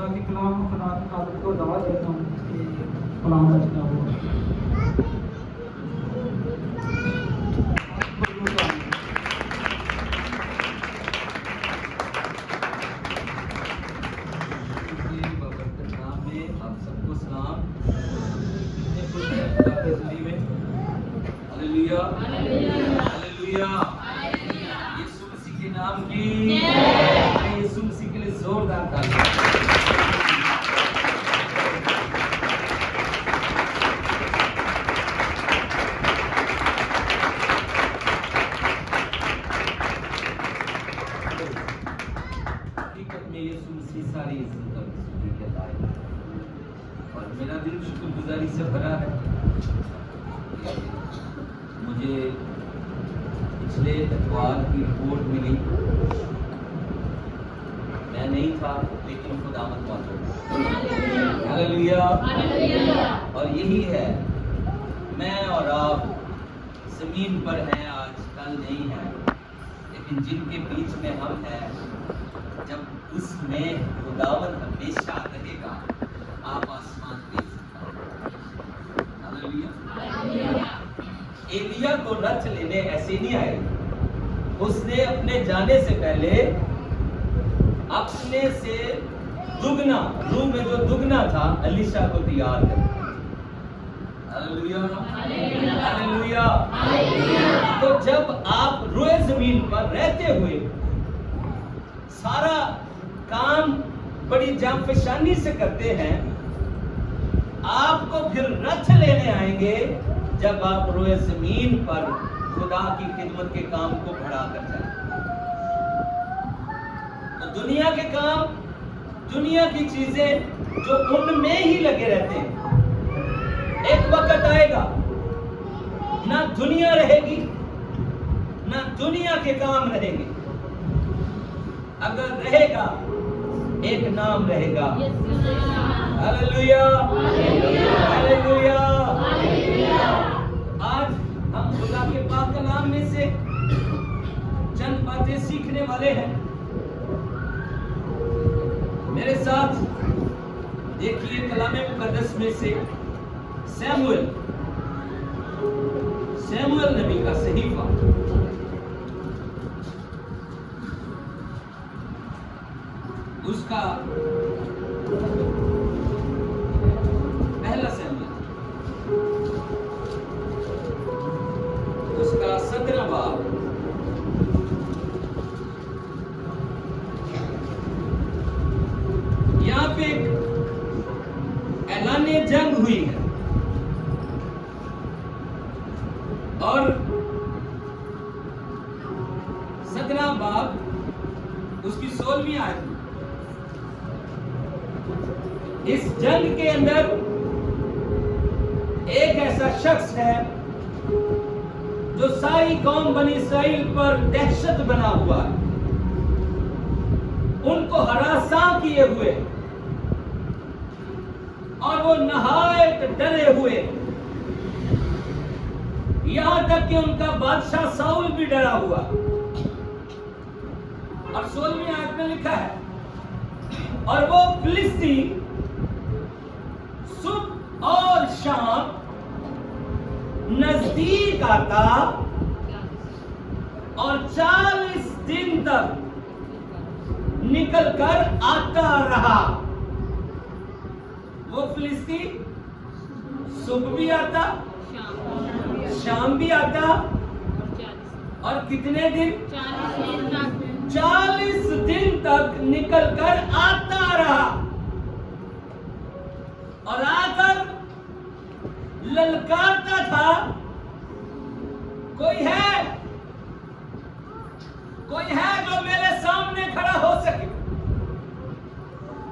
خدا کی کلام خدا کی قادر کو دعوت دیتا ہوں کہ کلام رچنا ہو. آپ سب کو سلام. ہلیلویا ہلیلویا. یسوع مسیح کے نام کی یسوع مسیح کے لیے زوردار تعریف. حقیقت میں یسوع مسیح ساری عزت اور بزرگی کے لائق ہے اور میرا دل شکر گزاری سے بھرا ہے. مجھے پچھلے اتوار کی رپورٹ ملی. میں نہیں تھا لیکن خداوند موجود. ہلیلویا. اور یہی ہے میں اور آپ زمین پر ہیں آج کل نہیں ہیں لیکن جن کے بیچ میں ہم ہیں جب اس میں خداوند ہمیشہ رہے گا آپ آسمان دیکھ سکتے ہیں. ہلیلویا. ایلیا کو رچ لینے ایسے نہیں آئے. اس نے اپنے جانے سے پہلے اپنے سے دگنا روح میں جو دگنا تھا الیشا کو تیار کر. ہلیلویا ہلیلویا. تو جب آپ روئے زمین پر رہتے ہوئے سارا کام بڑی جانفشانی سے کرتے ہیں آپ کو پھر رچ لینے آئیں گے جب آپ روئے زمین پر خدا کی خدمت کے کام کو بڑھا کر جائیں. تو دنیا کے کام دنیا کی چیزیں جو ان میں ہی لگے رہتے ہیں ایک وقت آئے گا نہ دنیا رہے گی نہ دنیا کے کام رہیں گے. اگر رہے گا ایک نام رہے گا. ہلیلویا ہلیلویا. آج ہم خدا کے پاک کلام میں سے چند باتیں سیکھنے والے ہیں. میرے ساتھ دیکھیے کلام مقدس میں سے سیموئیل نبی کا صحیفہ اس کا پہلا سیموئیل اس کا 17واں باب یہاں پہ اعلان جنگ ہوئی ہے اور 17واں باب اس کی 16ویں آیت. اس جنگ کے اندر ایک ایسا شخص ہے جو ساری قوم بنی اسرائیل پر دہشت بنا ہوا ہے. ان کو ہراساں کیے ہوئے اور وہ نہایت ڈرے ہوئے یہاں تک کہ ان کا بادشاہ ساؤل بھی ڈرا ہوا. اور 16ویں آیت میں لکھا ہے اور وہ فلسطی صبح اور شام نزدیک آتا اور 40 دن تک نکل کر آتا رہا. وہ فلسطی صبح بھی آتا شام بھی آتا اور کتنے دن 40 دن تک نکل کر آتا رہا اور آ کر للکارتا تھا کوئی ہے جو میرے سامنے کھڑا ہو سکے,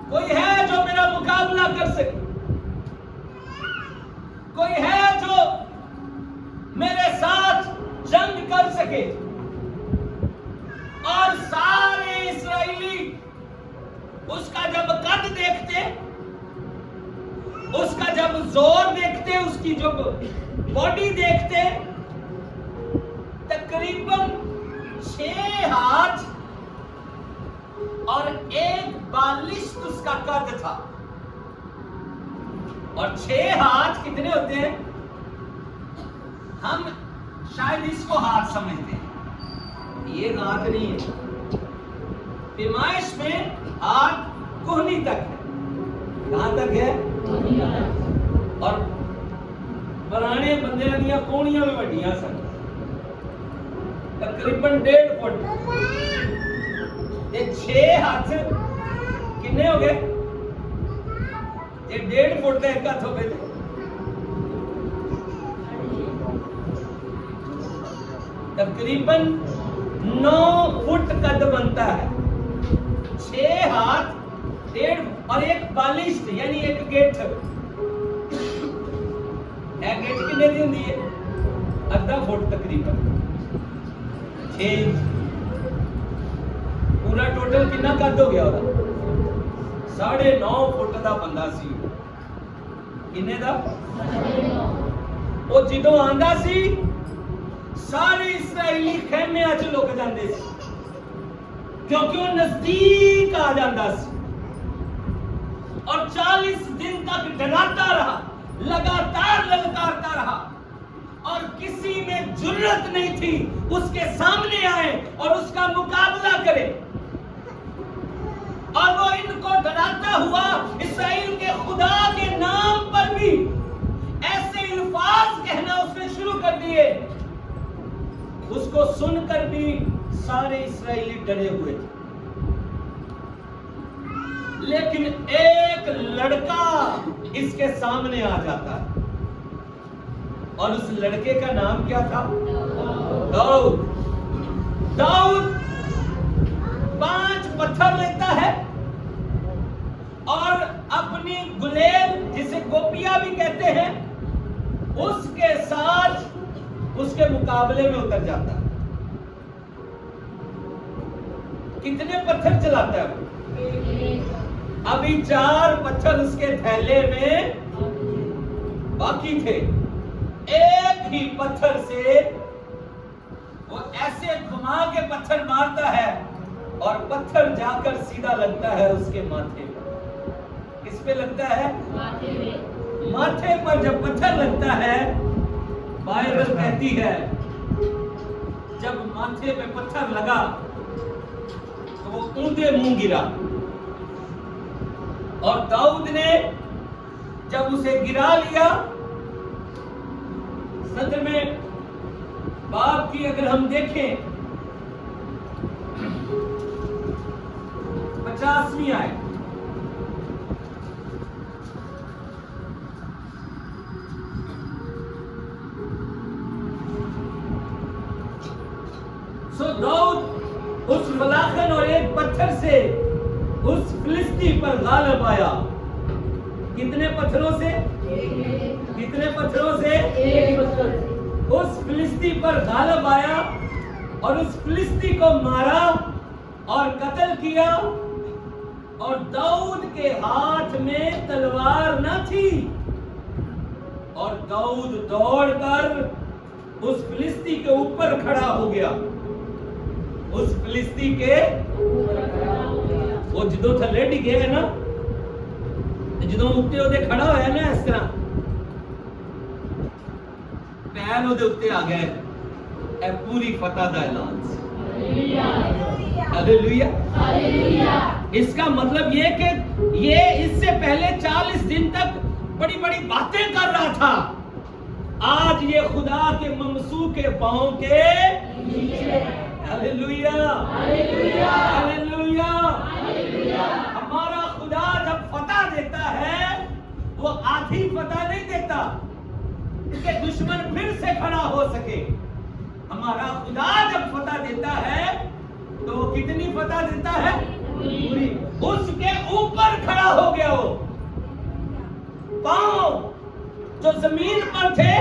کوئی ہے جو میرا مقابلہ کر سکے, کوئی ہے جو میرے ساتھ جنگ کر سکے. اور سارے اسرائیلی اس کا جب قد دیکھتے, اس کا جب زور دیکھتے, اس کی جو باڈی دیکھتے, تقریباً 6 ہاتھ اور 1 بالشت اس کا قد تھا، اور 6 ہاتھ کتنے ہوتے ہیں؟ ہم شاید اس کو ہاتھ سمجھتے ہیں، یہ ہاتھ نہیں ہے۔ پیمائش میں ہاتھ کوہنی تک ہے، کہاں تک ہے؟ اور پرانے بندے دیا کوہنیاں بھی وڈیاں سن، تقریباً 1.5 فٹ۔ یہ 6 ہاتھ کنے ہو گئے؟ یہ 1.5 فٹ کا ایک ہاتھ ہو گئے تھے، تقریباً 9 فٹ قد بنتا ہے۔ 6 ہاتھ 1.5 اور 1 بالشت یعنی 1 گیٹ، ایک گیٹ کنے دی ہوندی ہے؟ آدھا فٹ تقریباً 6 انچ۔ پورا ٹوٹل کنا قد ہو گیا ہوگا؟ 9.5 فٹ دا بندہ سی، کنے دا؟ وہ جدوں آندا سی سارے اسرائیلی خیمے اچ لک جاندے سی، کیونکہ وہ نزدیک آ جاندہ سی، اور 40 دن تک ڈراتا رہا، لگاتار للکارتا رہا، اور کسی میں جرت نہیں تھی اس کے سامنے آئے اور اس کا مقابلہ کرے۔ اور وہ ان کو ڈراتا ہوا اسرائیل کے خدا کے نام پر بھی ایسے الفاظ کہنا اس نے شروع کر دیے، اس کو سن کر بھی سارے اسرائیلی ڈرے ہوئے تھے۔ لیکن ایک لڑکا اس کے سامنے آ جاتا ہے، اور اس لڑکے کا نام کیا تھا؟ داؤد۔ داؤد 5 پتھر لیتا ہے اور اپنی گلیل جسے گوپیا بھی کہتے ہیں اس کے ساتھ اس کے مقابلے میں اتر جاتا ہے۔ کتنے پتھر چلاتا ہے وہ؟ ابھی 4 پتھر اس کے تھیلے میں باقی تھے۔ ایک ہی پتھر سے وہ ایسے گھما کے پتھر مارتا ہے اور پتھر جا کر سیدھا لگتا ہے اس کے ماتھے پر۔ کس پہ لگتا ہے؟ ماتھے پر جب پتھر لگتا ہے، بائبل کہتی ہے جب ماتھے پہ پتھر لگا تو وہ اونڈے منہ گرا، اور داؤد نے جب اسے گرا لیا، صدر میں باپ کی اگر ہم دیکھیں 50ویں آیت، سو داؤد اس فلاخن اور ایک پتھر سے اس فلسطی پر غالب آیا۔ کتنے پتھروں سے؟ کتنے پتھروں سے؟ ایک پتھر۔ اس فلسطی پر غالب آیا اور اس فلسطی کو مارا اور قتل کیا، اور داؤد کے ہاتھ میں تلوار نہ تھی، اور داؤد دوڑ کر اس فلسطی کے اوپر کھڑا ہو گیا۔ اس فلسطی کے وہ جدوں تھلے ڈگے ہے نا، جدوں اٹھے ہوتے کھڑا ہویا نا اس طرح، پیر ہوتے اٹھے آ گئے، اے پوری فتح دا اعلان سی۔ ہاللیلویہ۔ اس کا مطلب یہ کہ یہ اس سے پہلے 40 دن تک بڑی بڑی باتیں کر رہا تھا، آج یہ خدا کے ممسوح کے پاؤں کے ہاللیلویہ ہاللیلویہ۔ ہمارا خدا جب فتح دیتا ہے وہ آدھی فتح نہیں دیتا کہ دشمن پھر سے کھڑا ہو سکے۔ ہمارا خدا جب فتح دیتا ہے تو وہ کتنی فتح دیتا ہے؟ پوری۔ اس کے اوپر کھڑا ہو گیا، وہ پاؤں جو زمین پر تھے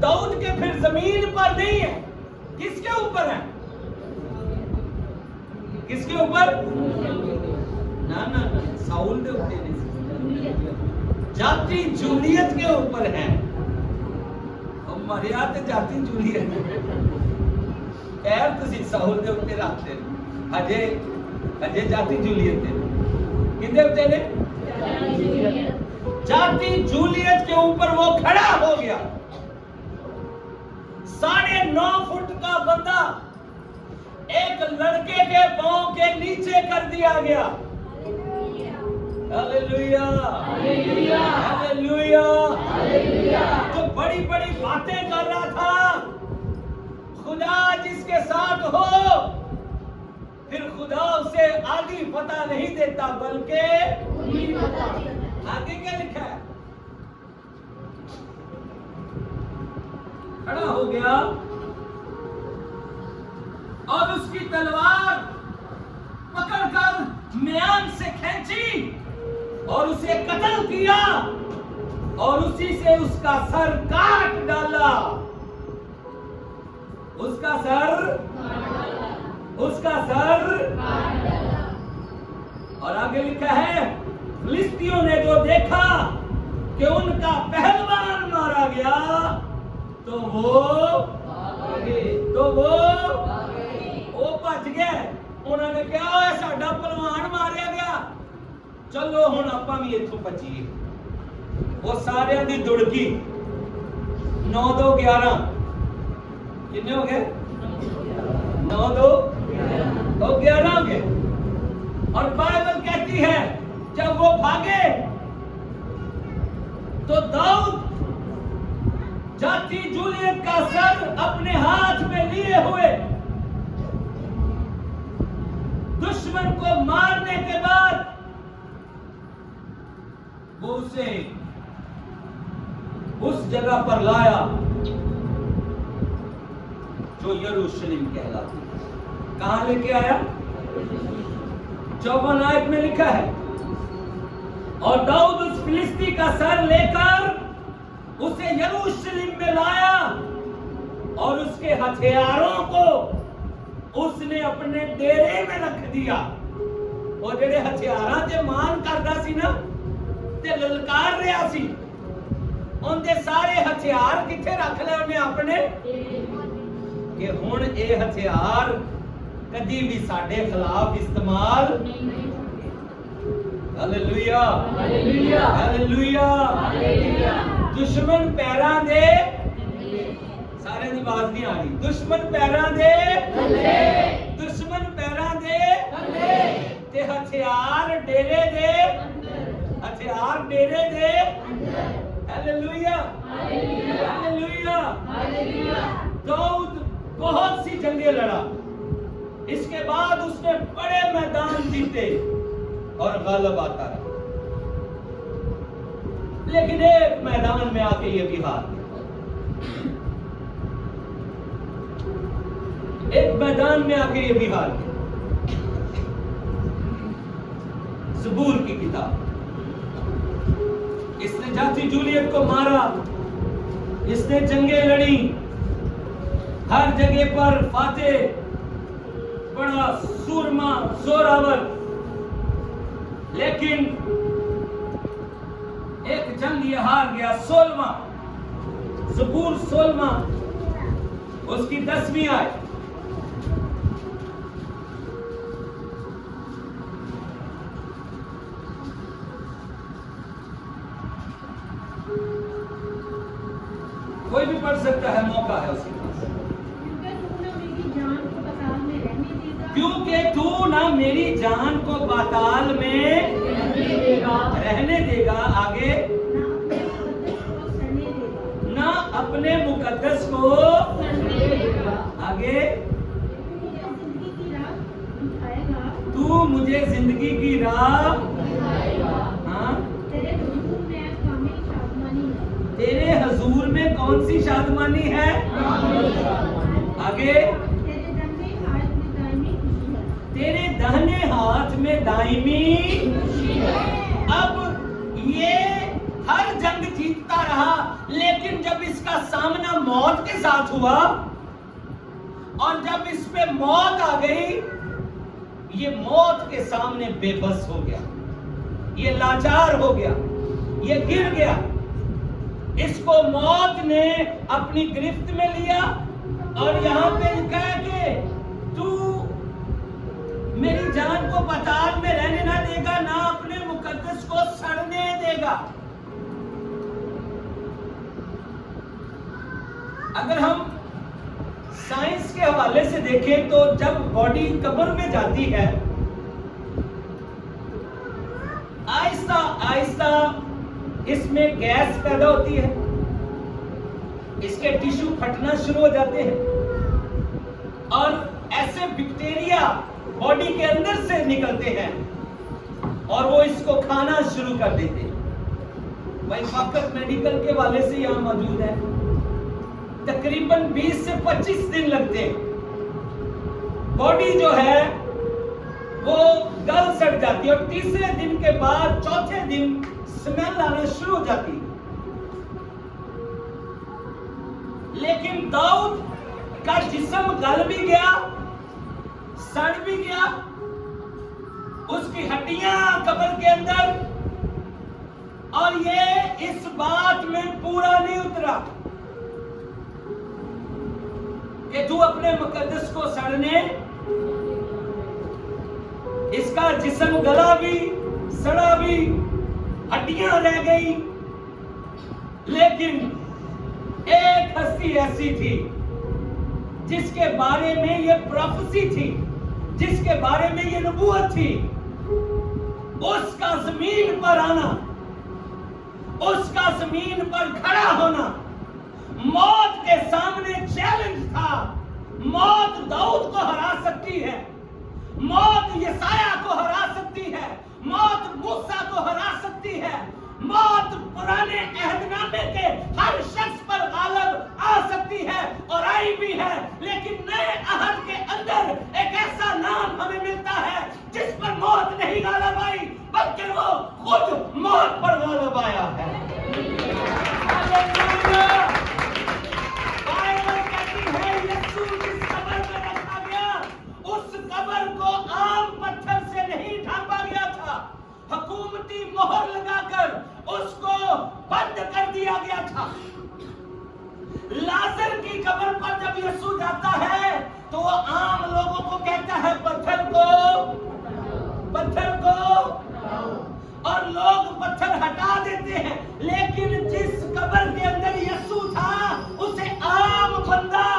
داؤد کے پھر زمین پر نہیں ہے، کس کے اوپر ہے؟ کس کے اوپر؟ نا ساؤل دے اوپر نہیں، جاتی جولیت کے اوپر ہے۔ ہمارے آتے جاتی جولیت خیر تسی ساؤل دے اوپر رکھتے ہجے اجے جاتی جولیت تھے کتنے ہوتے نے جاتی جولیت کے اوپر وہ کھڑا ہو گیا 9.5 فٹ کا بندہ ایک لڑکے کے پاؤں کے نیچے کر دیا گیا ہاللویا ہاللویا تو بڑی بڑی باتیں کر رہا تھا خدا جس کے ساتھ ہو پھر خدا اسے آگے فتح نہیں دیتا بلکہ آگے کیا لکھا ہے کھڑا ہو گیا اور اس کی تلوار پکڑ کر میان سے کھینچی اور اسے قتل کیا اور اسی سے اس کا سر کاٹ ڈالا اس کا سر اور آگے لکھا ہے فلسطینیوں نے جو دیکھا کہ ان کا پہلوان مارا گیا تو وہ بچ گئے انہوں نے کہا اے ساڈا پہلوان ماریا گیا چلو ہن آپاں بھی ایتھوں بچیے وہ سارے دی دڑکی 9 2 11 کتنے ہو گئے 9 2 11 ہو گئے اور بائبل کہتی ہے جب وہ بھاگے تو داؤد جاتی جولیت کا سر اپنے ہاتھ میں لیے ہوئے دشمن کو مارنے کے بعد وہ اسے اس جگہ پر لایا جو یروشلم کہلاتی ہے کہاں لے کے آیا 54 آیت میں لکھا ہے اور داؤد اس فلسطی کا سر لے کر اسے یروشلم میں لایا اور اس کے ہتھیاروں کو اس نے اپنے ڈیرے میں رکھ دیا اور جڑے ہتھیاراں تے مان کردا سی نا تے للکار رہیا سی ان دے سارے ہتھیار کتھے رکھ لے انہیں اپنے کہ ہن اے ہتھیار کدی بھی ساڈے خلاف استعمال ہاللویا ہاللویا ہاللویا دشمن پیراں دے سارے دی آواز نہیں آ رہی دشمن پیراں دے دشمن پیراں دے تے ہتھیار ڈیرے دے ہتھیار ڈیرے دے ہاللویا ہاللویا داؤد بہت سی جنگیں لڑا اس کے بعد اس نے بڑے میدان جیتے اور غالب آتا رہا لیکن ایک میدان میں آ کے یہ بھی ہار گیا ایک میدان میں آ کے یہ بھی ہار گیا زبور کی کتاب اس نے جاتی جولیت کو مارا اس نے جنگیں لڑی ہر جگہ پر فاتح بڑا سورما زوراور لیکن ایک جنگ یہ ہار گیا 16واں زبور 16واں اس کی 10ویں آیت کوئی بھی پڑھ سکتا ہے موقع ہے اس کے پاس کیونکہ تو نہ میری جان کو پاتال میں رہنے دے گا آگے نہ اپنے مقدس کو آگے تو مجھے زندگی کی راہ ہاں تیرے حضور میں کون سی شادمانی ہے آگے تیرے دہنے ہاتھ میں دائمی اب یہ ہر جنگ جیتتا رہا لیکن جب اس کا سامنا موت کے ساتھ ہوا اور جب اس پہ موت آ گئی یہ موت کے سامنے بے بس ہو گیا یہ لاچار ہو گیا یہ گر گیا اس کو موت نے اپنی گرفت میں لیا اور یہاں پہ لکھا ہے کہ تو میری جان کو پتال میں رہنے نہ دے گا، نہ اپنے مقدس کو سڑنے دے گا۔ اگر ہم سائنس کے حوالے سے دیکھیں تو جب باڈی قبر میں جاتی ہے، آہستہ آہستہ اس میں گیس پیدا ہوتی ہے، اس کے ٹیشو پھٹنا شروع ہو جاتے ہیں اور ایسے بیکٹیریا باڈی کے اندر سے نکلتے ہیں اور وہ اس کو کھانا شروع کر دیتے ہیں۔ بھائی فقط میڈیکل کے والے سے یہاں موجود ہے، تقریباً 20 سے 25 دن لگتے ہیں، باڈی جو ہے وہ گل سڑ جاتی ہے اور تیسرے دن کے بعد چوتھے دن سمیل آنا شروع ہو جاتی ہے۔ لیکن داؤد کا جسم گل بھی گیا، سڑ بھی گیا، اس کی ہڈیاں قبر کے اندر، اور یہ اس بات میں پورا نہیں اترا کہ تو اپنے مقدس کو سڑنے، اس کا جسم گلا بھی، سڑا بھی، ہڈیاں رہ گئی، لیکن ایک ہستی ایسی تھی جس کے بارے میں یہ پروفیسی تھی، جس کے بارے میں یہ نبوت تھی، اس کا زمین پر آنا، اس کا زمین پر کھڑا ہونا موت کے سامنے چیلنج تھا۔ موت داؤد کو ہرا سکتی ہے، موت یسایہ کو ہرا سکتی ہے، موت موسیٰ کو ہرا سکتی ہے، موت پرانے عہد نامے کے ہر شخص پر غالب آ سکتی ہے اور آئی بھی ہے، لیکن نئے عہد کے اندر ایک ایسا نام ہمیں ملتا ہے جس پر موت نہیں غالب آئی بلکہ وہ خود موت پر غالب آیا ہے۔ بائبل کہتی ہے یسوع جس قبر میں رکھا گیا اس قبر کو عام پتھر سے نہیں ڈھانپا گیا تھا، حکومتی مہر لگا کر اس کو بند کر دیا گیا تھا۔ لازر کی قبر پر جب یسوع جاتا ہے تو وہ عام لوگوں کو کہتا ہے پتھر کو، اور لوگ پتھر ہٹا دیتے ہیں، لیکن جس قبر کے اندر یسوع تھا اسے عام بندہ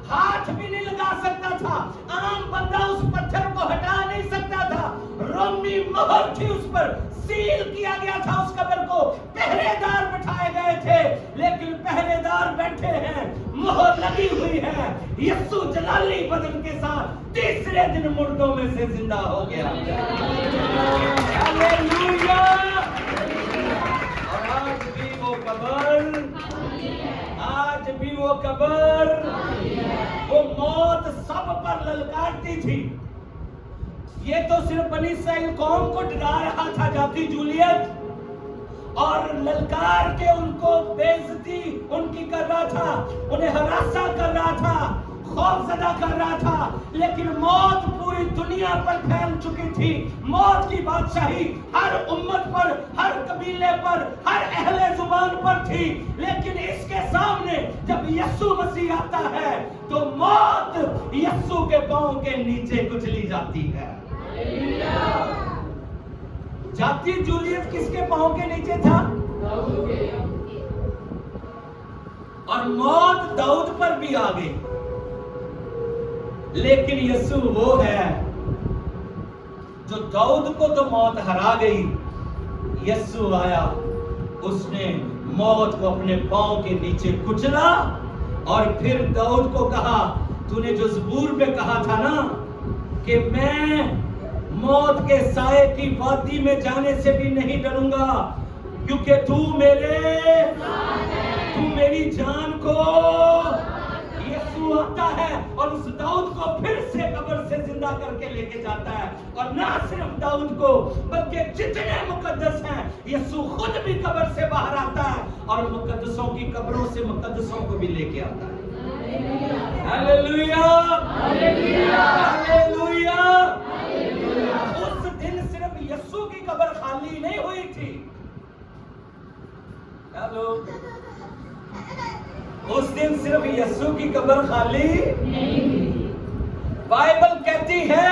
ہاتھ بھی نہیں لگا سکتا تھا، عام بندہ اس پتھر کو ہٹا نہیں سکتا تھا، رومی مہر تھی اس پر، سیل کیا گیا تھا اس قبر کو، پہرے دار بٹھائے گئے تھے، لیکن پہرے دار بیٹھے ہیں، مہر لگی ہوئی ہے، یسوع جلالی بدن کے ساتھ تیسرے دن مردوں میں سے زندہ ہو گیا۔ ہاللیلویا! اور آج بھی وہ قبر، وہ موت سب پر للکارتی تھی۔ یہ تو صرف بنی اسرائیل قوم کو ڈرا رہا تھا جاتی جولیت، اور للکار کے ان کو بے عزتی ان کی کر رہا تھا، انہیں ہراساں کر رہا تھا، خوف زدہ کر رہا تھا، لیکن موت پوری دنیا پر پھیل چکی تھی۔ موت کی بادشاہی ہر امت پر، ہر قبیلے پر، ہر اہل زبان پر تھی، لیکن اس کے سامنے جب یسوع مسیح آتا ہے تو موت یسوع کے پاؤں کے نیچے کچلی جاتی ہے۔ جاتی جولیت کس کے پاؤں کے نیچے تھا؟ اور موت داؤد پر بھی آ گئی، لیکن یسوع وہ ہے جو داؤد کو تو موت ہرا گئی، یسوع آیا، اس نے موت کو اپنے پاؤں کے نیچے کچلا اور پھر داؤد کو کہا، تو نے جو زبور میں کہا تھا نا کہ میں موت کے سائے کی وادی میں جانے سے بھی نہیں ڈروں گا کیونکہ تو میری جان کو، یسوع آتا ہے اور اس داؤد کو پھر سے قبر سے زندہ کر کے لے کے جاتا ہے، اور نہ صرف داؤد کو بلکہ جتنے مقدس ہیں، یسوع خود بھی قبر سے باہر آتا ہے اور مقدسوں کی قبروں سے مقدسوں کو بھی لے کے آتا ہے۔ ہاللیلویا! ہاللیلویا! اس دن صرف یسوع کی قبر خالی نہیں ہوئی تھی، اس دن صرف یسوع کی قبر خالی نہیں ہوئی۔ بائبل کہتی ہے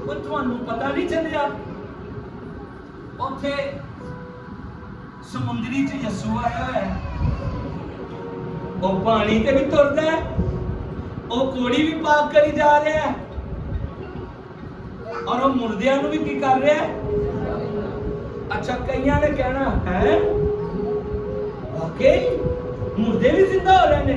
ਉਹ ਤੁਹਾਨੂੰ ਪਤਾ ਨਹੀਂ ਚੱਲਿਆ ਉੱਥੇ ਸਮੁੰਦਰੀ ਚ ਯਿਸੂ ਆਇਆ ਹੈ, ਉਹ ਪਾਣੀ ਤੇ ਵੀ ਤੁਰਦਾ ਹੈ, ਉਹ ਕੋੜੀ ਵੀ ਪਾਕ ਕਰੀ ਜਾ ਰਿਹਾ ਹੈ ਔਰ ਉਹ ਮੁਰਦਿਆਂ ਨੂੰ ਵੀ ਕੀ ਕਰ ਰਿਹਾ ਹੈ। ਅੱਛਾ ਕਈਆਂ ਨੇ ਕਹਿਣਾ ਹੈ ਵਾਕਈ ਮੁਰਦੇ ਵੀ ਜ਼ਿੰਦਾ ਹੋ ਰਹੇ ਨੇ,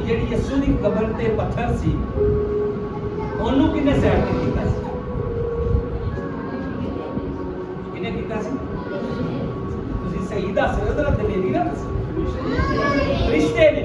ਜਿਹੜੀ ਯਿਸੂ ਦੀ ਕਬਰ ਤੇ ਪੱਥਰ ਸੀ ਉਹਨੂੰ ਕਿਹਨੇ ਸਾਈਡ ਤੇ ਕੀਤਾ ਸੀ? ਕਿਹਨੇ ਕੀਤਾ ਸੀ? ਤੁਸੀਂ ਸਹੀ ਦੱਸ ਰਹੇ ਹੋ, ਜ਼ਰਾ ਦਲੇਰੀ ਨਾ ਦੱਸੋ। ਫਰਿਸ਼ਤੇ ਨੇ।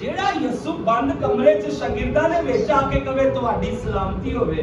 ਜਿਹੜਾ ਯਿਸੂ ਬੰਦ ਕਮਰੇ 'ਚ ਸ਼ਾਗਿਰਦਾਂ ਦੇ ਵਿੱਚ ਆ ਕੇ ਕਵੇ ਤੁਹਾਡੀ ਸਲਾਮਤੀ ਹੋਵੇ,